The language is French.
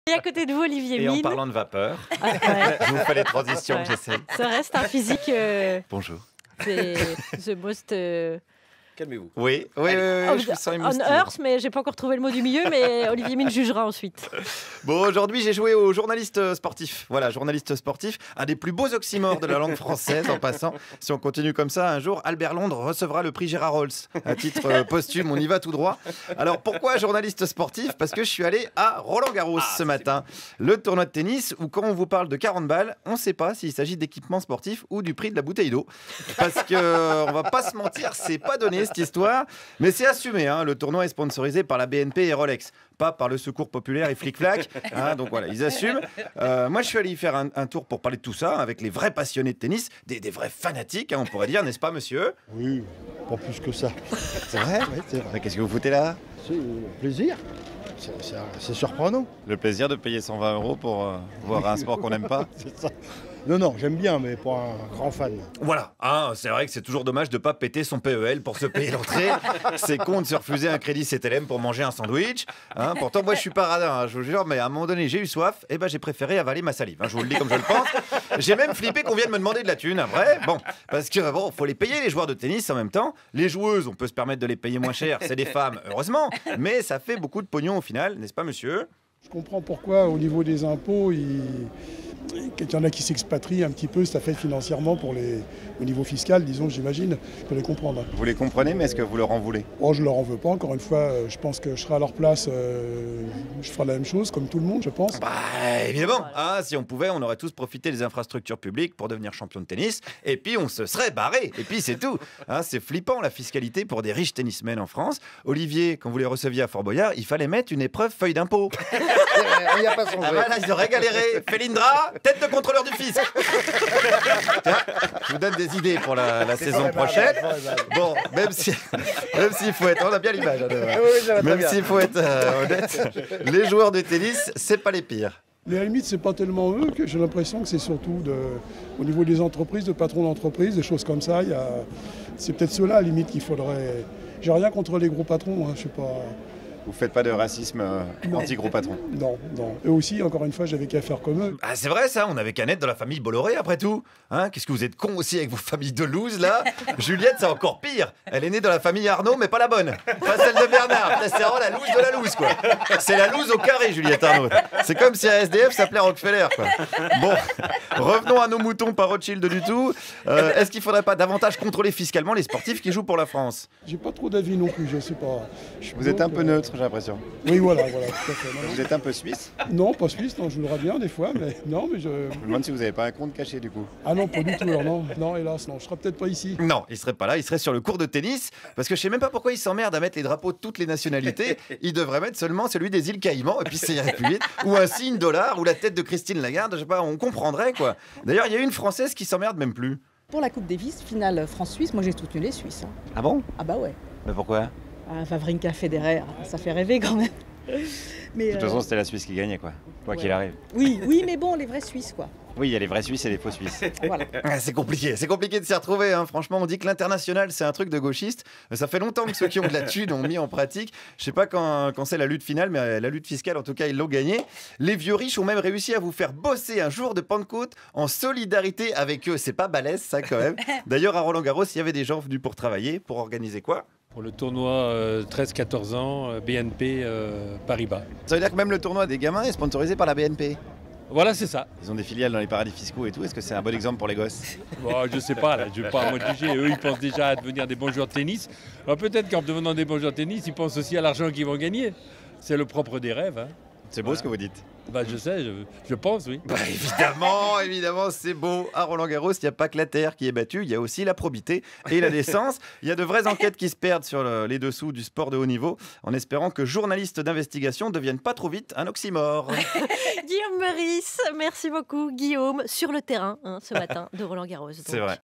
Et à côté de vous, Olivier Et en Mine. parlant de vapeur, Ah, ouais. je vous fais les transitions, Ouais. j'essaie. Ça reste un physique. Bonjour. C'est the most. Calmez-vous. Oui, je vous sens on émoustillé. earth, mais j'ai pas encore trouvé le mot du milieu, mais Olivier Mine jugera ensuite. Bon, aujourd'hui, j'ai joué au journaliste sportif. Voilà, journaliste sportif, un des plus beaux oxymores de la langue française en passant. Si on continue comme ça, un jour, Albert Londres recevra le prix Gérard Rolls. À titre posthume, on y va tout droit. Alors, pourquoi journaliste sportif? Parce que je suis allé à Roland-Garros ce matin. Le tournoi de tennis où quand on vous parle de 40 balles, on ne sait pas s'il s'agit d'équipement sportif ou du prix de la bouteille d'eau. Parce que, on va pas se mentir, c'est pas donné cette histoire. Mais c'est assumé, hein. Le tournoi est sponsorisé par la BNP et Rolex. Pas par le Secours Populaire et Flic Flac. Hein, donc voilà, ils assument. Moi, je suis allé y faire un tour pour parler de tout ça avec les vrais passionnés de tennis, des vrais fanatiques, hein, on pourrait dire, n'est-ce pas, monsieur? Oui, pas plus que ça. C'est vrai? Oui, c'est vrai. Mais qu'est-ce que vous foutez là? C'est plaisir. C'est surprenant. Le plaisir de payer 120 € pour voir un sport qu'on n'aime pas? C'est ça. Non, j'aime bien, mais pas un grand fan. Voilà, hein, c'est vrai que c'est toujours dommage de ne pas péter son PEL pour se payer l'entrée. C'est con de se refuser un crédit CTLM pour manger un sandwich. Hein, pourtant, moi, je suis pas radin, hein, je vous jure, mais à un moment donné, j'ai eu soif, et ben j'ai préféré avaler ma salive. Hein, je vous le dis comme je le pense. J'ai même flippé qu'on vienne me demander de la thune, après. Bon, parce que bon, faut les payer les joueurs de tennis en même temps. Les joueuses, on peut se permettre de les payer moins cher, c'est des femmes, heureusement, mais ça fait beaucoup de pognon au final, n'est-ce pas, monsieur? Je comprends pourquoi, au niveau des impôts, qu'il y en a qui s'expatrient un petit peu, ça fait financièrement au niveau fiscal, disons, j'imagine. Je peux les comprendre. Vous les comprenez, mais est-ce que vous leur en voulez? Oh, je leur en veux pas, encore une fois. Je pense que je serai à leur place. Je ferai la même chose, comme tout le monde, je pense. Bah, évidemment. Ah, si on pouvait, on aurait tous profité des infrastructures publiques pour devenir champion de tennis. Et puis, on se serait barré. Et puis, c'est tout. Hein, c'est flippant, la fiscalité pour des riches tennismen en France. Olivier, quand vous les receviez à Fort Boyard, il fallait mettre une épreuve feuille d'impôt. Il n'y a pas songé. Ah, voilà, ils auraient galéré. Félindra, tête de contrôleur du fisc. Tiens, je vous donne des idées pour la saison prochaine. Bon, même s'il faut être... On a bien l'image. Hein, même s'il faut être honnête, les joueurs de tennis, c'est pas les pires. Mais à la limite, c'est pas tellement eux que j'ai l'impression que c'est surtout au niveau des entreprises, de patrons d'entreprises, des choses comme ça. C'est peut-être ceux-là, à la limite, qu'il faudrait... J'ai rien contre les gros patrons, hein, je sais pas... Vous faites pas de racisme anti-gros patron? Non. Eux aussi, encore une fois, j'avais qu'à faire comme eux. Ah, c'est vrai ça, on avait qu'à naître dans la famille Bolloré après tout. Hein, qu'est-ce que vous êtes cons aussi avec vos familles de loose là? Juliette, c'est encore pire. Elle est née dans la famille Arnaud, mais pas la bonne. Pas celle de Bernard. C'est vraiment la loose de la loose, quoi. C'est la loose au carré, Juliette Arnaud. C'est comme si un SDF s'appelait Rockefeller, quoi. Bon, revenons à nos moutons, pas Rothschild du tout. Est-ce qu'il faudrait pas davantage contrôler fiscalement les sportifs qui jouent pour la France? J'ai pas trop d'avis non plus, je sais pas. Vous êtes un peu neutre, j'ai l'impression. Oui, voilà, tout à fait. Non, Vous êtes un peu suisse? non, pas suisse, non, je jouerai bien des fois, mais non, mais je... Je me demande si vous n'avez pas un compte caché du coup. Ah non, pas du tout, alors non, hélas, non, je serai peut-être pas ici. Non, il serait pas là, il serait sur le cours de tennis, parce que je sais même pas pourquoi il s'emmerde à mettre les drapeaux de toutes les nationalités. Il devrait mettre seulement celui des îles Caïmans, et puis ça irait plus vite. Ou un signe dollar, ou la tête de Christine Lagarde, je sais pas, on comprendrait quoi. D'ailleurs, il y a une Française qui s'emmerde même plus. Pour la Coupe Davis, finale France-Suisse, moi j'ai soutenu les Suisses. Hein. Ah bon? Ah bah ouais. Mais pourquoi? Ah, Wawrinka, Federer, ça fait rêver quand même. Mais, De toute façon, c'était la Suisse qui gagnait quoi qu'il arrive. Oui, mais bon, les vrais Suisses quoi. Oui, il y a les vrais Suisses et les faux Suisses. Voilà. C'est compliqué de s'y retrouver. Hein. Franchement, on dit que l'international, c'est un truc de gauchiste. Ça fait longtemps que ceux qui ont de la thune ont mis en pratique. Je sais pas quand c'est la lutte finale, mais la lutte fiscale, en tout cas, ils l'ont gagnée. Les vieux riches ont même réussi à vous faire bosser un jour de Pentecôte en solidarité avec eux. C'est pas balèze, ça, quand même. D'ailleurs, à Roland-Garros, il y avait des gens venus pour travailler, pour organiser quoi? Pour le tournoi 13-14 ans, BNP Paribas. Ça veut dire que même le tournoi des gamins est sponsorisé par la BNP. Voilà, c'est ça. Ils ont des filiales dans les paradis fiscaux et tout. Est-ce que c'est un bon exemple pour les gosses? Bon, je sais pas, là, je vais pas à moi de juger. Eux, ils pensent déjà à devenir des bons joueurs de tennis. Alors peut-être qu'en devenant des bons joueurs de tennis, ils pensent aussi à l'argent qu'ils vont gagner. C'est le propre des rêves. Hein. C'est beau ce que vous dites. Bah, je sais, je pense, oui. Bah, évidemment, c'est beau. À Roland-Garros, il n'y a pas que la terre qui est battue, il y a aussi la probité et la décence. Il y a de vraies enquêtes qui se perdent sur les dessous du sport de haut niveau, en espérant que journaliste d'investigation devienne pas trop vite un oxymore. Guillaume Meurice, merci beaucoup, Guillaume, sur le terrain ce matin de Roland-Garros. C'est vrai.